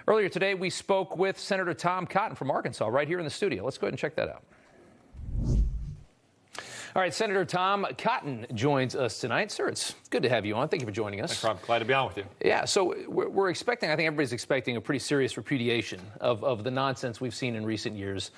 Earlier today, we spoke with Senator Tom Cotton from Arkansas right here in the studio. Let's go ahead and check that out. All right, Senator Tom Cotton joins us tonight. Sir, it's good to have you on. Thank you for joining us. Thanks, Rob. Glad to be on with you. Yeah, so we're expecting, I think everybody's expecting a pretty serious repudiation of the nonsense we've seen in recent years.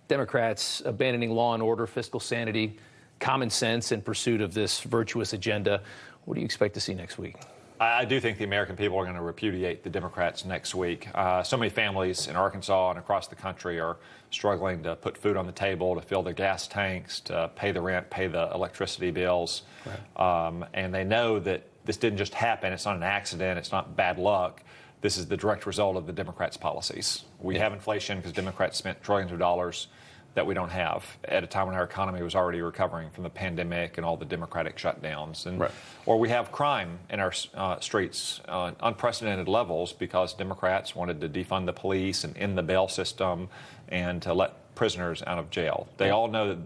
Democrats abandoning law and order, fiscal sanity, common sense in pursuit of this virtuous agenda. What do you expect to see next week? I do think the American people are going to repudiate the Democrats next week. So many families in Arkansas and across the country are struggling to put food on the table, to fill their gas tanks, to pay the rent, pay the electricity bills. Right. And they know that this didn't just happen. It's not an accident. It's not bad luck. This is the direct result of the Democrats' policies. We have inflation because Democrats spent trillions of dollars that we don't have at a time when our economy was already recovering from the pandemic and all the Democratic shutdowns. And, or we have crime in our streets on unprecedented levels because Democrats wanted to defund the police and end the bail system and to let prisoners out of jail. They all know that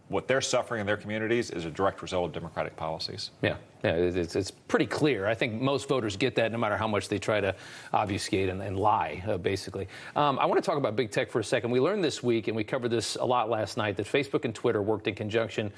what they're suffering in their communities is a direct result of Democratic policies. Yeah, it's pretty clear. I think most voters get that no matter how much they try to obfuscate and lie, basically. I want to talk about big tech for a second. We learned this week, and we covered this a lot last night, that Facebook and Twitter worked in conjunction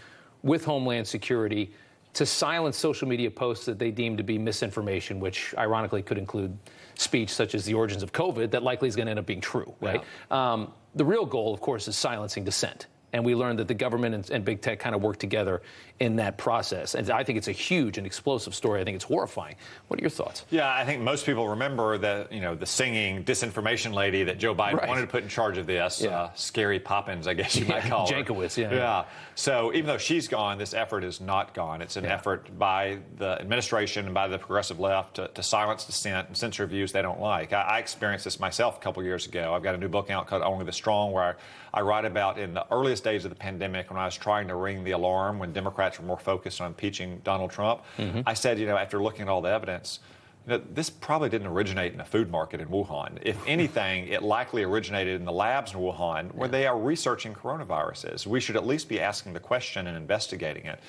with Homeland Security to silence social media posts that they deemed to be misinformation, which ironically could include speech such as the origins of COVID that likely is going to end up being true, right? Yeah. The real goal, of course, is silencing dissent. And we learned that the government and big tech kind of work together in that process. And I think it's a huge and explosive story. I think it's horrifying. What are your thoughts? Yeah, I think most people remember the singing disinformation lady that Joe Biden wanted to put in charge of this. Yeah. Scary Poppins, I guess you might call her. Jankowicz, yeah. So even though she's gone, this effort is not gone. It's an effort by the administration and by the progressive left to silence dissent and censor views they don't like. I experienced this myself a couple years ago. I've got a new book out called Only the Strong, where I write about in the earliest days of the pandemic when I was trying to ring the alarm when Democrats were more focused on impeaching Donald Trump. I said, after looking at all the evidence, this probably didn't originate in a food market in Wuhan. If anything, it likely originated in the labs in Wuhan where they are researching coronaviruses. We should at least be asking the question and investigating it.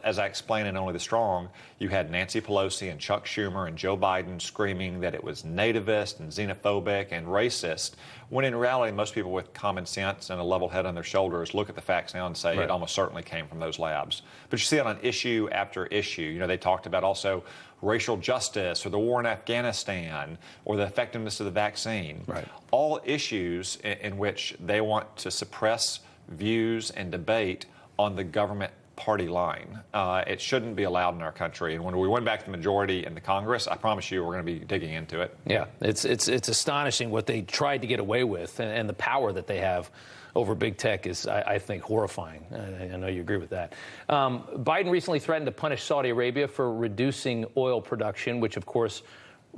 As I explained in Only the Strong, you had Nancy Pelosi and Chuck Schumer and Joe Biden screaming that it was nativist and xenophobic and racist, when in reality, most people with common sense and a level head on their shoulders look at the facts now and say it almost certainly came from those labs. But you see it on issue after issue. They talked about also racial justice or the war in Afghanistan or the effectiveness of the vaccine. All issues in which they want to suppress views and debate on the government party line. It shouldn't be allowed in our country. And when we win back the majority in the Congress, I promise you we're going to be digging into it. Yeah, it's astonishing what they tried to get away with, and the power that they have over big tech is, I think, horrifying. I know you agree with that. Biden recently threatened to punish Saudi Arabia for reducing oil production, which, of course,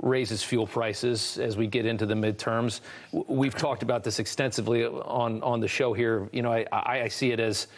raises fuel prices as we get into the midterms. We've talked about this extensively on the show here. I see it as,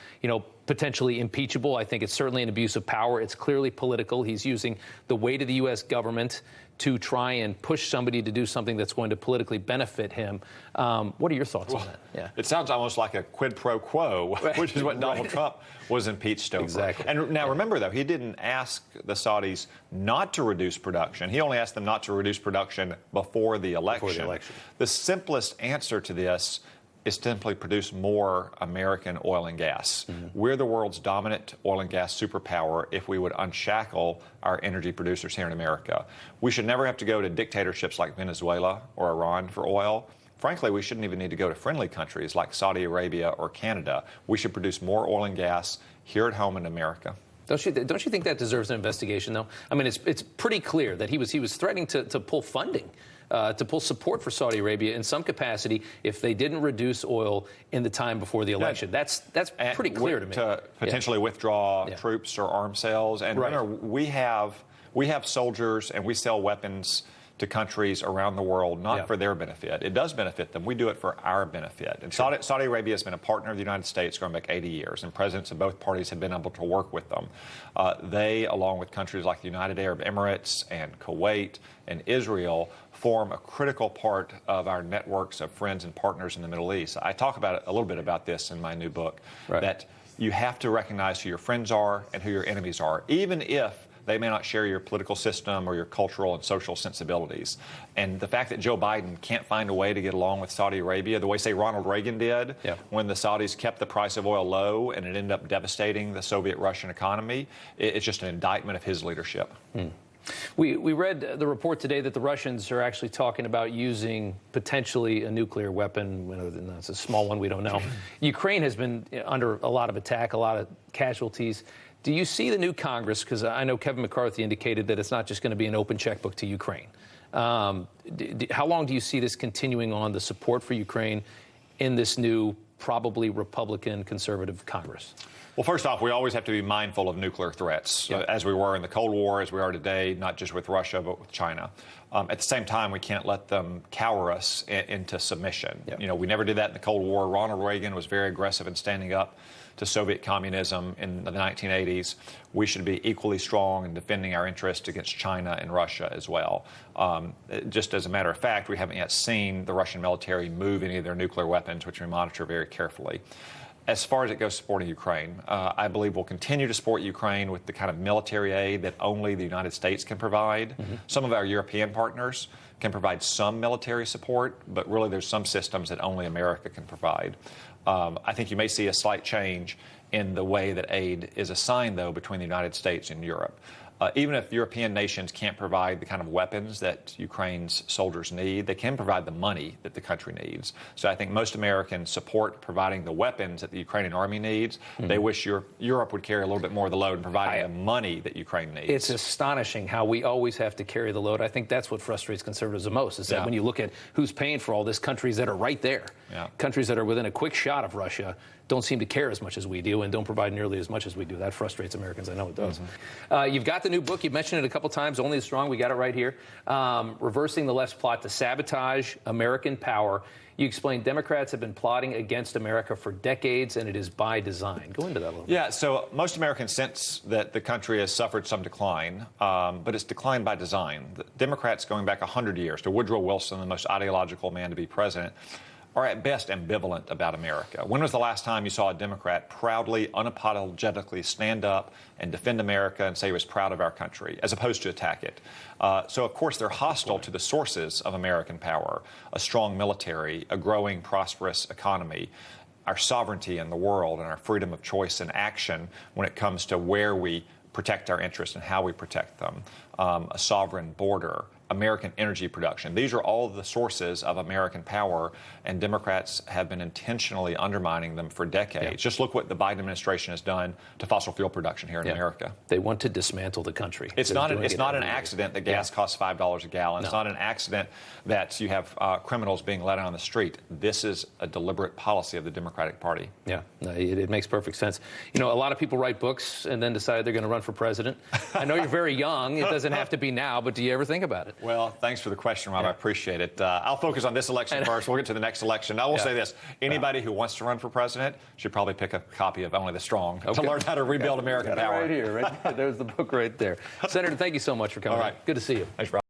potentially impeachable. I think it's certainly an abuse of power. It's clearly political. He's using the weight of the U.S. government to try and push somebody to do something that's going to politically benefit him. What are your thoughts on that? Yeah. It sounds almost like a quid pro quo, which is what Donald Trump was impeached over. Exactly. And now remember, though, he didn't ask the Saudis not to reduce production. He only asked them not to reduce production before the election. The simplest answer to this is to simply produce more American oil and gas. We're the world's dominant oil and gas superpower if we would unshackle our energy producers here in America. We should never have to go to dictatorships like Venezuela or Iran for oil. Frankly, we shouldn't even need to go to friendly countries like Saudi Arabia or Canada. We should produce more oil and gas here at home in America. Don't you think that deserves an investigation, though? I mean, it's pretty clear that he was threatening to pull funding, to pull support for Saudi Arabia in some capacity if they didn't reduce oil in the time before the election. That's pretty clear to me. To potentially withdraw troops or arms sales. And remember, we have soldiers and we sell weapons to countries around the world, not for their benefit. It does benefit them. We do it for our benefit. And Saudi Arabia has been a partner of the United States going back 80 years, and presidents of both parties have been able to work with them. They, along with countries like the United Arab Emirates and Kuwait and Israel, form a critical part of our networks of friends and partners in the Middle East. I talk about a little bit about this in my new book, that you have to recognize who your friends are and who your enemies are, even if they may not share your political system or your cultural and social sensibilities. And the fact that Joe Biden can't find a way to get along with Saudi Arabia the way, say, Ronald Reagan did, when the Saudis kept the price of oil low and it ended up devastating the Soviet-Russian economy, it's just an indictment of his leadership. We read the report today that the Russians are actually talking about using potentially a nuclear weapon. It's a small one, we don't know. Ukraine has been under a lot of attack, a lot of casualties. Do you see the new Congress, because I know Kevin McCarthy indicated that it's not just going to be an open checkbook to Ukraine. How long do you see this continuing on, the support for Ukraine in this new, probably Republican conservative Congress? Well, first off, we always have to be mindful of nuclear threats, as we were in the Cold War, as we are today, not just with Russia, but with China. At the same time, we can't let them cower us into submission. You know, we never did that in the Cold War. Ronald Reagan was very aggressive in standing up to Soviet communism in the 1980s. We should be equally strong in defending our interests against China and Russia as well. Just as a matter of fact, we haven't yet seen the Russian military move any of their nuclear weapons, which we monitor very carefully. As far as it goes supporting Ukraine, I believe we'll continue to support Ukraine with the kind of military aid that only the United States can provide. Some of our European partners can provide some military support, but really there's some systems that only America can provide. I think you may see a slight change in the way that aid is assigned, though, between the United States and Europe. Even if European nations can't provide the kind of weapons that Ukraine's soldiers need, they can provide the money that the country needs. So I think most Americans support providing the weapons that the Ukrainian army needs. They wish Europe would carry a little bit more of the load in providing the money that Ukraine needs. It's astonishing how we always have to carry the load. I think that's what frustrates conservatives the most, is that when you look at who's paying for all this, countries that are right there, countries that are within a quick shot of Russia, don't seem to care as much as we do and don't provide nearly as much as we do. That frustrates Americans. I know it does. You've got the new book. You've mentioned it a couple times, Only the Strong. We got it right here. Reversing the Left's Plot to Sabotage American Power. You explain Democrats have been plotting against America for decades, and it is by design. Go into that a little bit. Yeah, so most Americans sense that the country has suffered some decline, but it's declined by design. The Democrats, going back 100 years to Woodrow Wilson, the most ideological man to be president, are at best ambivalent about America. When was the last time you saw a Democrat proudly, unapologetically stand up and defend America and say he was proud of our country, as opposed to attack it? So, of course, they're hostile to the sources of American power, a strong military, a growing, prosperous economy, our sovereignty in the world, and our freedom of choice and action when it comes to where we protect our interests and how we protect them, a sovereign border, American energy production. These are all the sources of American power, and Democrats have been intentionally undermining them for decades. Just look what the Biden administration has done to fossil fuel production here in America. They want to dismantle the country. It's not an accident that gas costs $5 a gallon. It's not an accident that you have criminals being let out on the street. This is a deliberate policy of the Democratic Party. Yeah, no, it makes perfect sense. You know, a lot of people write books and then decide they're going to run for president. I know you're very young. It doesn't have to be now, but do you ever think about it? Well, thanks for the question, Rob. I appreciate it. I'll focus on this election first. We'll get to the next election. I will say this. Anybody who wants to run for president should probably pick a copy of Only the Strong to learn how to rebuild American power. Right here. Right? There's the book right there. Senator, thank you so much for coming. All right. Good to see you. Thanks, Rob.